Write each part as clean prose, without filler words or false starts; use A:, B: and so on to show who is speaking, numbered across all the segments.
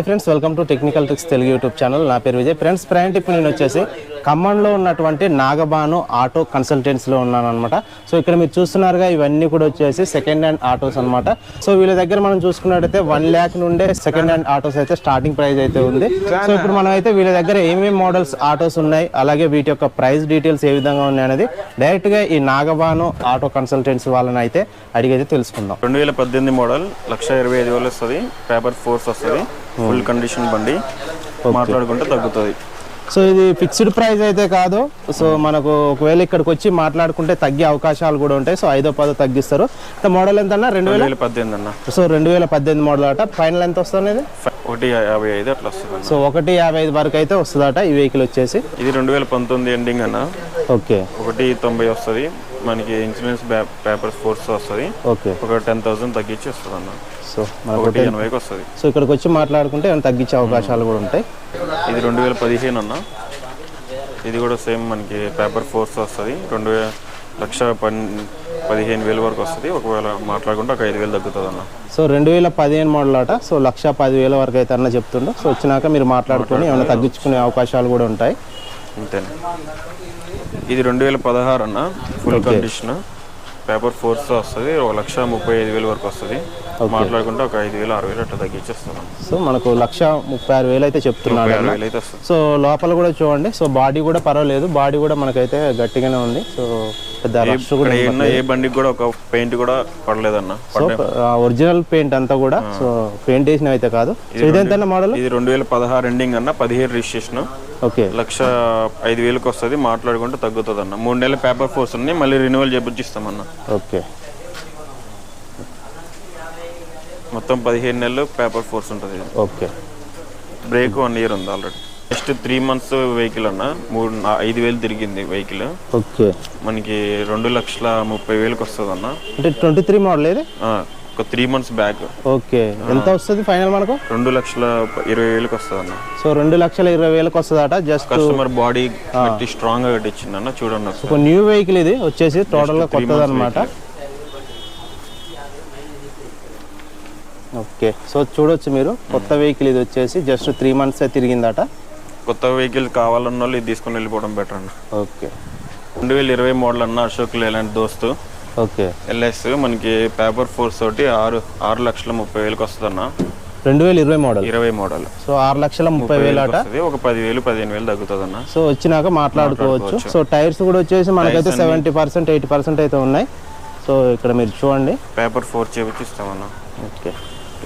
A: Hi friends, welcome to technical tricks Telugu YouTube channel. నా పేరు Vijay. Friends, ప్రయాణం ఇప్పుడు నేను వచ్చేసి ఖమ్మంలో ఉన్నటువంటి నాగబాను ఆటో కన్సల్టెన్సీలో ఉన్నాను అనమాట. సో ఇక్కడ మీరు చూస్తున్నారుగా, ఇవన్నీ కూడా వచ్చేసి సెకండ్ హ్యాండ్ ఆటోస్ అనమాట. సో వీళ్ళ దగ్గర మనం చూసుకున్నట్టయితే 1 lakh నుండే సెకండ్ హ్యాండ్ ఆటోస్ అయితే స్టార్టింగ్ ప్రైస్ అయితే ఉంది. సో ఇప్పుడు మనం అయితే వీళ్ళ దగ్గర ఏమేమి మోడల్స్ ఆటోస్ ఉన్నాయి, అలాగే వీటి యొక్క ప్రైస్ డీటెయిల్స్ ఏ విధంగా ఉన్నాయి అనేది డైరెక్ట్గా ఈ నాగబాను ఆటో కన్సల్టెన్సీ వాళ్ళని అయితే అడిగైతే తెలుసుకుందాం.
B: 2018 మోడల్ 1,25,000 వస్తుంది. పేపర్ ఫోర్స్ వస్తుంది. ఫుల్ కండిషన్ బండి, మాట్లాడుకుంటే తగ్గుతుంది.
A: సో ఇది ఫిక్స్డ్ ప్రైస్ అయితే కాదు. సో మనకు ఒకవేళ ఇక్కడికి వచ్చి మాట్లాడుకుంటే తగ్గే అవకాశాలు కూడా ఉంటాయి. సో 5-10 తగ్గిస్తారు. మోడల్ ఎంత అన్న?
B: 2018 అన్న.
A: సో 2018 మోడల్ అట. ఫైనల్ ఎంత వస్తుంది?
B: 1,55 అట్లా వస్తుంది.
A: సో 1,55 వరకు అయితే వస్తుందట ఈ వెహికల్ వచ్చేసి.
B: ఇది 2019 ఎండింగ్ అన్న.
A: ఓకే.
B: 1,90 వస్తుంది. మనకి ఇన్సూరెన్స్ పేపర్స్ ఫోర్స్ వస్తుంది.
A: ఓకే.
B: ఒక 10,000 తగ్గించి వస్తుంది అన్న.
A: సో
B: 1,80కి వస్తుంది.
A: సో ఇక్కడికి వచ్చి మాట్లాడుకుంటే ఏమైనా తగ్గించే అవకాశాలు కూడా ఉంటాయి.
B: ఇది 2015 అన్న. ఇది కూడా సేమ్ మనకి పేపర్ ఫోర్స్ వస్తుంది. 2,15,000 వరకు వస్తుంది. ఒకవేళ మాట్లాడుకుంటే ఒక 5,000 తగ్గుతుంది అన్న.
A: సో 2015 మోడల్ అట. సో 1,10,000 వరకు అయితే అన్న చెప్తుండో. సో వచ్చినాక మీరు మాట్లాడుకొని ఏమైనా తగ్గించుకునే అవకాశాలు కూడా ఉంటాయి.
B: అంతేనా. ఇది 2016 అన్న. ఫుల్ కండిషన్ పేపర్ ఫోర్స్ వస్తుంది. 1,35,000 వరకు వస్తుంది. మాట్లాడుకుంటే ఒక 5,000-6,000 అట్లా తగ్గించేస్తున్నాం.
A: సో మనకు 1,36,000 అయితే చెప్తున్నాడు. సో లోపల కూడా చూడండి. సో బాడీ కూడా పర్వాలేదు. బాడీ కూడా మనకైతే గట్టిగానే ఉంది. సో పెద్ద రష్ కూడా
B: ఏ బండికి కూడా ఒక పెయింట్ కూడా పడలేదన్న.
A: సో ఒరిజినల్ పెయింట్ అంతా కూడా. సో పెయింట్ వేసినవి అయితే కాదు. ఇదెంత మోడల్?
B: ఇది 2016 ఎండింగ్ అన్న. 17 రిజిస్ట్రేషన్.
A: ఓకే.
B: 1,05,000కి వస్తుంది. మాట్లాడుకుంటే తగ్గుతుంది అన్న. 3 నెలల పేపర్ ఫోర్స్ ఉన్నాయి. మళ్ళీ రెన్యువల్ చేపిస్తామన్న.
A: ఓకే.
B: మొత్తం 15 నెలలు పేపర్ ఫోర్స్ ఉంటుంది.
A: ఓకే.
B: బ్రేక్ 1 year ఉంది ఆల్రెడీ. నెక్స్ట్ 3 months వెహికల్ అన్న. 5,000 తిరిగింది వెహికల్.
A: ఓకే.
B: మనకి 2,30,000కి వస్తుంది అన్న.
A: అంటే 23 మోడల్ ఇది.
B: ఒక 3 months బ్యాక్.
A: ఓకే. ఎంత వస్తుంది ఫైనల్ మనకు?
B: 2,20,000కి వస్తుంది అన్న.
A: సో 2,20,000కి వస్తుందట. జస్ట్
B: కస్టమర్ బాడీ స్ట్రాంగ్ గా కట్టించింది అన్న. చూడండి
A: ఒక న్యూ వెహికల్ ఇది వచ్చేసి టోటల్ గా కొత్తది అనమాట. ఓకే. సో చూడొచ్చు మీరు, కొత్త వెహికల్ ఇది వచ్చేసి జస్ట్ 3 months తిరిగిందట.
B: కొత్త వెహికల్ కావాలన్న వాళ్ళు ఇది తీసుకుని వెళ్ళిపోవడం బెటర్ అన్న.
A: ఓకే.
B: 2020 మోడల్ అన్న. అశోక్ లేలాంటి దోస్తు.
A: ఓకే.
B: ఎల్ఎస్ మనకి పేపర్ ఫోర్స్ తోటి 6,30,000కి వస్తుంది అన్న.
A: 2020 మోడల్.
B: 20 మోడల్.
A: సో 6,30,000 అట.
B: ఒక 10,000-15,000 తగ్గుతుంది అన్న.
A: సో వచ్చినాక మాట్లాడుకోవచ్చు. సో టైర్స్ కూడా వచ్చేసి మనకైతే 70%, 80% అయితే ఉన్నాయి. సో ఇక్కడ మీరు చూడండి,
B: పేపర్ 4 చేపిస్తామన్న.
A: ఓకే.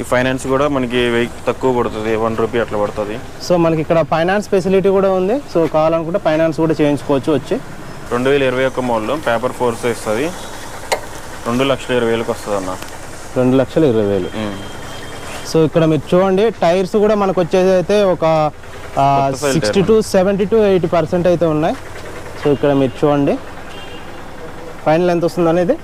B: ఈ ఫైనాన్స్ కూడా మనకి తక్కువ పడుతుంది. 1 రూపీ అట్లా పడుతుంది.
A: సో మనకి ఇక్కడ ఫైనాన్స్ ఫెసిలిటీ కూడా ఉంది. సో కావాలనుకుంటే ఫైనాన్స్ కూడా చేయించుకోవచ్చు వచ్చి.
B: 2021 మోడల్ పేపర్ ఫోర్స్ ఇస్తుంది. 2,20,000కి వస్తుంది అన్న.
A: 2,20,000. సో ఇక్కడ మీరు చూడండి, టైర్స్ కూడా మనకు వచ్చేసి అయితే ఒక 60-70-80% అయితే ఉన్నాయి. సో ఇక్కడ మీరు చూడండి, ఫైనల్ ఎంత వస్తుంది అనేది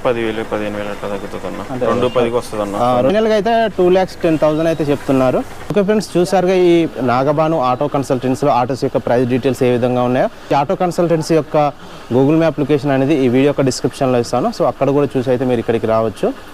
B: 10,000-15,000 అట్లా తగ్గుతుంది అన్న. 2,10కి వస్తుంది అన్న.
A: ఫైనల్గా అయితే 2,10,000 అయితే చెప్తున్నారు. ఓకే ఫ్రెండ్స్, చూసారుగా ఈ నాగబాను ఆటో కన్సల్టెన్సీలో ఆటోస్ యొక్క ప్రైస్ డీటెయిల్స్ ఏ విధంగా ఉన్నాయో. ఈ ఆటో కన్సల్టెన్సీ యొక్క గూగుల్ మ్యాప్ అప్లికేషన్ అనేది ఈ వీడియో యొక్క డిస్క్రిప్షన్లో ఇస్తాను. సో అక్కడ కూడా చూసి అయితే మీరు ఇక్కడికి రావచ్చు.